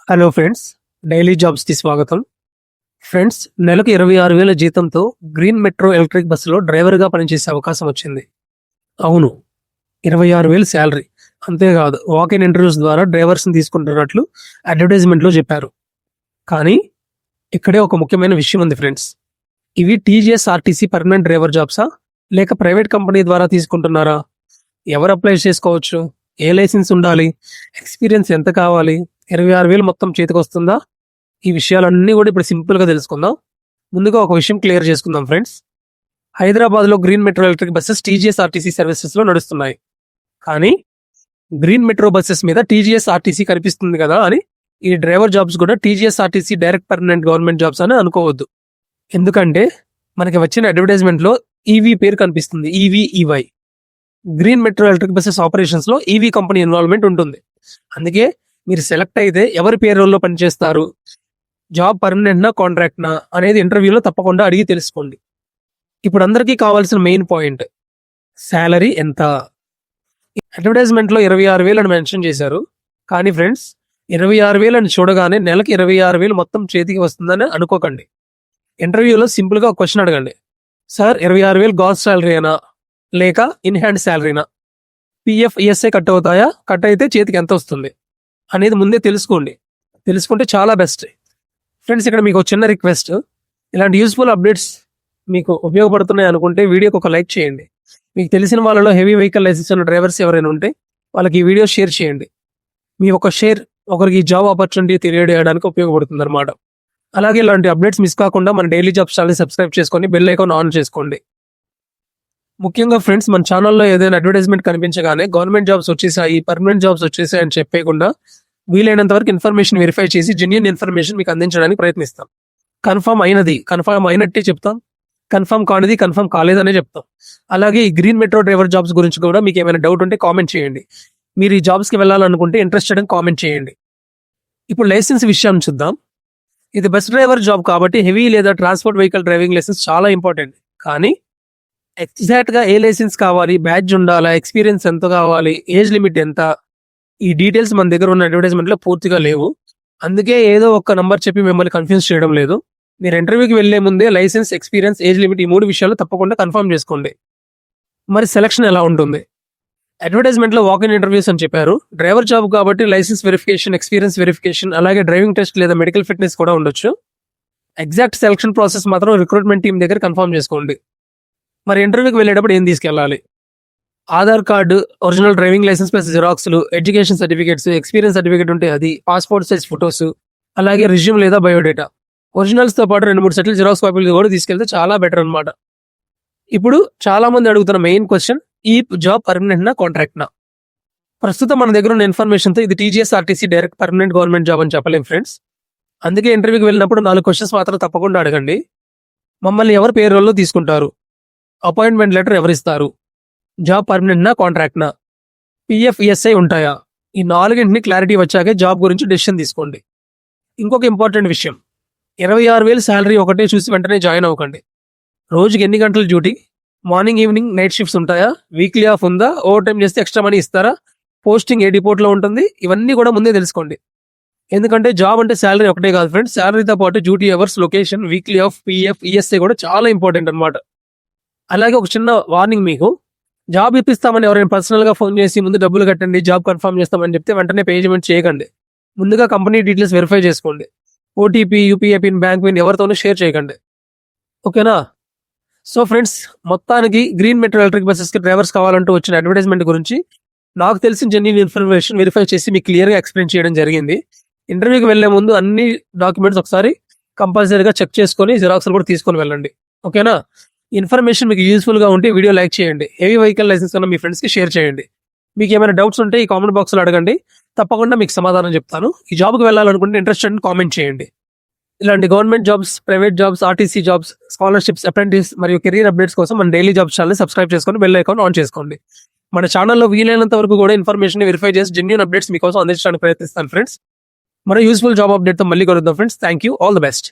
Hello friends, daily జాబ్స్కి స్వాగతం. Friends, నెలకు 26,000 జీతంతో గ్రీన్ మెట్రో ఎలక్ట్రిక్ బస్సులో డ్రైవర్గా పనిచేసే అవకాశం వచ్చింది. అవును, 26,000 శాలరీ. అంతేకాదు, వాక్-ఇన్ ఇంటర్వ్యూస్ ద్వారా డ్రైవర్స్ని తీసుకుంటున్నట్లు అడ్వర్టైజ్మెంట్లో చెప్పారు. కానీ ఇక్కడే ఒక ముఖ్యమైన విషయం ఉంది ఫ్రెండ్స్. ఇవి టీజీఎస్ఆర్టీసీ పర్మనెంట్ డ్రైవర్ జాబ్సా, లేక ప్రైవేట్ కంపెనీ ద్వారా తీసుకుంటున్నారా? ఎవరు అప్లై చేసుకోవచ్చు? ఏ లైసెన్స్ ఉండాలి? ఎక్స్పీరియన్స్ ఎంత కావాలి? 26,000 మొత్తం చేతికి వస్తుందా? ఈ విషయాలన్నీ కూడా ఇప్పుడు సింపుల్గా తెలుసుకుందాం. ముందుగా ఒక విషయం క్లియర్ చేసుకుందాం ఫ్రెండ్స్. హైదరాబాద్లో green metro electric buses TGSRTC సర్వీసెస్లో నడుస్తున్నాయి. కానీ గ్రీన్ మెట్రో బస్సెస్ మీద టీజీఎస్ఆర్టీసీ కనిపిస్తుంది కదా అని ఈ డ్రైవర్ జాబ్స్ కూడా TGSRTC direct permanent government jobs అని అనుకోవద్దు. ఎందుకంటే మనకి వచ్చిన అడ్వర్టైజ్మెంట్లో ఈవీ పేరు కనిపిస్తుంది, EV. Green metro electric buses ఆపరేషన్స్లో ఈవీ కంపెనీ ఇన్వాల్వ్మెంట్ ఉంటుంది. అందుకే మీరు సెలెక్ట్ అయితే ఎవరి పేరోల్లో పనిచేస్తారు, జాబ్ పర్మనెంట్నా కాంట్రాక్ట్నా అనేది ఇంటర్వ్యూలో తప్పకుండా అడిగి తెలుసుకోండి. ఇప్పుడు అందరికీ కావాల్సిన మెయిన్ పాయింట్, శాలరీ ఎంత? అడ్వర్టైజ్మెంట్లో 26,000 అని మెన్షన్ చేశారు. కానీ ఫ్రెండ్స్, 26,000 అని చూడగానే నెలకి 26,000 మొత్తం చేతికి వస్తుందని అనుకోకండి. ఇంటర్వ్యూలో సింపుల్గా ఒక క్వశ్చన్ అడగండి. సార్, 26,000 గ్రాస్ శాలరీనా లేక ఇన్ హ్యాండ్ శాలరీనా? పిఎఫ్, ఈఎస్ఐ కట్ అవుతాయా? కట్ అయితే చేతికి ఎంత వస్తుంది అనేది ముందే తెలుసుకుంటే చాలా బెస్ట్. ఫ్రెండ్స్, ఇక్కడ మీకు చిన్న రిక్వెస్ట్, ఇలాంటి యూస్ఫుల్ అప్డేట్స్ మీకు ఉపయోగపడుతున్నాయి అనుకుంటే వీడియోకి ఒక లైక్ చేయండి. మీకు తెలిసిన వాళ్ళలో హెవీ వెహికల్ లైసెన్స్ ఉన్న డ్రైవర్స్ ఎవరైనా ఉంటే వాళ్ళకి ఈ వీడియో షేర్ చేయండి. మీ ఒక షేర్ ఒకరికి జాబ్ ఆపర్చునిటీ తెలియజేయడానికి ఉపయోగపడుతుంది అనమాట. అలాగే ఇలాంటి అప్డేట్స్ మిస్ కాకుండా మన డైలీ జాబ్స్ ఛానల్ సబ్స్క్రైబ్ చేసుకొని బెల్ ఐకాన్ ఆన్ చేసుకోండి. ముఖ్యంగా ఫ్రెండ్స్, మన ఛానల్లో ఏదైనా అడ్వర్టైజ్మెంట్ కనిపించగానే గవర్నమెంట్ జాబ్స్ వచ్చేసాయి, పర్మనెంట్ జాబ్స్ వచ్చేసాయి అని చెప్పకుండా వీలైనంత వరకు ఇన్ఫర్మేషన్ వెరిఫై చేసి జెన్యూన్ ఇన్ఫర్మేషన్ మీకు అందించడానికి ప్రయత్నిస్తాం. కన్ఫర్మ్ అయినట్టే చెప్తాం, కన్ఫర్మ్ కానిది కన్ఫర్మ్ కాలేదనే చెప్తాం. అలాగే ఈ గ్రీన్ మెట్రో డ్రైవర్ జాబ్స్ గురించి కూడా మీకు ఏమైనా డౌట్ ఉంటే కామెంట్ చేయండి. మీరు ఈ జాబ్స్కి వెళ్ళాలనుకుంటే ఇంట్రెస్టెడ్ అని కామెంట్ చేయండి. ఇప్పుడు లైసెన్స్ విషయాన్ని చూద్దాం. ఇది బస్ డ్రైవర్ జాబ్ కాబట్టి హెవీ లేదా ట్రాన్స్పోర్ట్ వెహికల్ డ్రైవింగ్ లైసెన్స్ చాలా ఇంపార్టెంట్. కానీ ఎగ్జాక్ట్గా ఏ లైసెన్స్ కావాలి, బ్యాడ్జ్ ఉండాలా, ఎక్స్పీరియన్స్ ఎంత కావాలి, ఏజ్ లిమిట్ ఎంత, ఈ డీటెయిల్స్ మన దగ్గర ఉన్న అడ్వర్టైజ్మెంట్లో పూర్తిగా లేవు. అందుకే ఏదో ఒక నంబర్ చెప్పి మిమ్మల్ని కన్ఫ్యూజ్ చేయడం లేదు. మీరు ఇంటర్వ్యూకి వెళ్లే ముందే లైసెన్స్, ఎక్స్పీరియన్స్, ఏజ్ లిమిట్ ఈ 3 విషయాలు తప్పకుండా కన్ఫర్మ్ చేసుకోండి. మరి సెలక్షన్ ఎలా ఉంటుంది? అడ్వర్టైజ్మెంట్లో వాక్-ఇన్ ఇంటర్వ్యూస్ అని చెప్పారు. డ్రైవర్ జాబ్ కాబట్టి లైసెన్స్ వెరిఫికేషన్, ఎక్స్పీరియన్స్ వెరిఫికేషన్, అలాగే డ్రైవింగ్ టెస్ట్ లేదా మెడికల్ ఫిట్నెస్ కూడా ఉండొచ్చు. ఎగ్జాక్ట్ సెలక్షన్ ప్రాసెస్ మాత్రం రిక్రూట్మెంట్ టీం దగ్గర కన్ఫర్మ్ చేసుకోండి. మరి ఇంటర్వ్యూకి వెళ్ళేటప్పుడు ఏం తీసుకెళ్ళాలి? Aadhaar card, original driving licence plus జిరాక్స్లు, ఎడ్యుకేషన్ సర్టిఫికేట్స్, ఎక్స్పీరియన్స్ సర్టిఫికేట్ ఉంటే అది, పాస్పోర్ట్ సైజ్ ఫొటోస్, అలాగే రిజ్యూమ్ లేదా బయోడేటా. ఒరిజినల్స్తో పాటు 2-3 సెట్లు జిరాక్స్ కాపీలు కూడా తీసుకెళ్తే చాలా బెటర్ అనమాట. ఇప్పుడు చాలా మంది అడుగుతున్న మెయిన్ క్వశ్చన్, ఈ జాబ్ పర్మనెంట్నా కాంట్రాక్ట్నా? ప్రస్తుతం మన దగ్గర ఉన్న ఇన్ఫర్మేషన్తో ఇది TGSRTC direct permanent government job అని చెప్పలేం ఫ్రెండ్స్. అందుకే ఇంటర్వ్యూకి వెళ్ళినప్పుడు 4 క్వశ్చన్స్ మాత్రం తప్పకుండా అడగండి. మమ్మల్ని ఎవరు పేరోల్లో తీసుకుంటారు? అపాయింట్మెంట్ లెటర్ ఎవరిస్తారు? జాబ్ పర్మనెంట్నా కాంట్రాక్ట్నా? పిఎఫ్, ఈఎస్ఐ ఉంటాయా? ఈ 4ని క్లారిటీ వచ్చాకే జాబ్ గురించి డెసిషన్ తీసుకోండి. ఇంకొక ఇంపార్టెంట్ విషయం, 26,000 శాలరీ ఒకటే చూసి వెంటనే జాయిన్ అవ్వకండి. రోజుకి ఎన్ని గంటల duty, morning evening night shifts ఉంటాయా, వీక్లీ ఆఫ్ ఉందా, ఓవర్ టైం చేస్తే ఎక్స్ట్రా మనీ ఇస్తారా, పోస్టింగ్ ఏ డిపోర్ట్లో ఉంటుంది, ఇవన్నీ కూడా ముందే తెలుసుకోండి. ఎందుకంటే జాబ్ అంటే శాలరీ ఒకటే కాదు ఫ్రెండ్స్, శాలరీతో పాటు duty hours, location, weekly off, PF, ESI కూడా చాలా ఇంపార్టెంట్ అనమాట. అలాగే ఒక చిన్న వార్నింగ్, మీకు జాబ్ ఇప్పిస్తామని ఎవరైనా పర్సనల్గా ఫోన్ చేసి ముందు డబ్బులు కట్టండి, జాబ్ కన్ఫర్మ్ చేస్తామని చెప్తే వెంటనే పేమెంట్ చేయకండి. ముందుగా కంపెనీ డీటెయిల్స్ వెరిఫై చేసుకోండి. OTP, UPI pin, bank pin ఎవరితోనూ షేర్ చేయకండి. ఓకేనా? సో ఫ్రెండ్స్, మొత్తానికి గ్రీన్ మెట్రో ఎలక్ట్రిక్ బస్సెస్కి డ్రైవర్స్ కావాలంటూ వచ్చిన అడ్వర్టైజ్మెంట్ గురించి నాకు తెలిసిన జెన్యూన్ ఇన్ఫర్మేషన్ వెరిఫై చేసి మీకు క్లియర్గా ఎక్స్ప్లెయిన్ చేయడం జరిగింది. ఇంటర్వ్యూకి వెళ్లే ముందు అన్ని డాక్యుమెంట్స్ ఒకసారి కంపల్సరీగా చెక్ చేసుకొని జిరాక్స్లు కూడా తీసుకొని వెళ్ళండి. ఓకేనా? ఇన్ఫర్మేషన్ మీకు యూస్ఫుల్గా ఉంటే వీడియో లైక్ చేయండి. హెవీ వెహికల్ లైసెన్స్ ఉన్న మీ ఫ్రెండ్స్కి షేర్ చేయండి. మీకు ఏమైనా డౌట్స్ ఉంటే ఈ కామెంట్ బాక్స్లో అడగండి, తప్పకుండా మీకు సమాధానం చెప్తాను. ఈ జాబ్కి వెళ్ళాలనుకుంటే ఇంట్రెస్టెడ్ కామెంట్ చేయండి. ఇలాంటి government jobs, private jobs, RTC jobs, scholarships, apprentice మరియు కెరీర్ అప్డేట్స్ కోసం మన డైలీ జాబ్స్ ఛానల్ సబ్స్క్రైబ్ చేసుకొని బెల్ ఐకాన్ ఆన్ చేసుకోండి. మన ఛానల్లో వీలైనంత వరకు కూడా ఇన్ఫర్మేషన్ వెరిఫై చేసి జెన్యూన్ అప్డేట్స్ మీకోసం అందించడానికి ప్రయత్నిస్తాను ఫ్రెండ్స్. మరో యూస్ఫుల్ జాబ్ అప్డేట్తో మళ్ళీ కలుద్దాం friends. Thank you, all the best.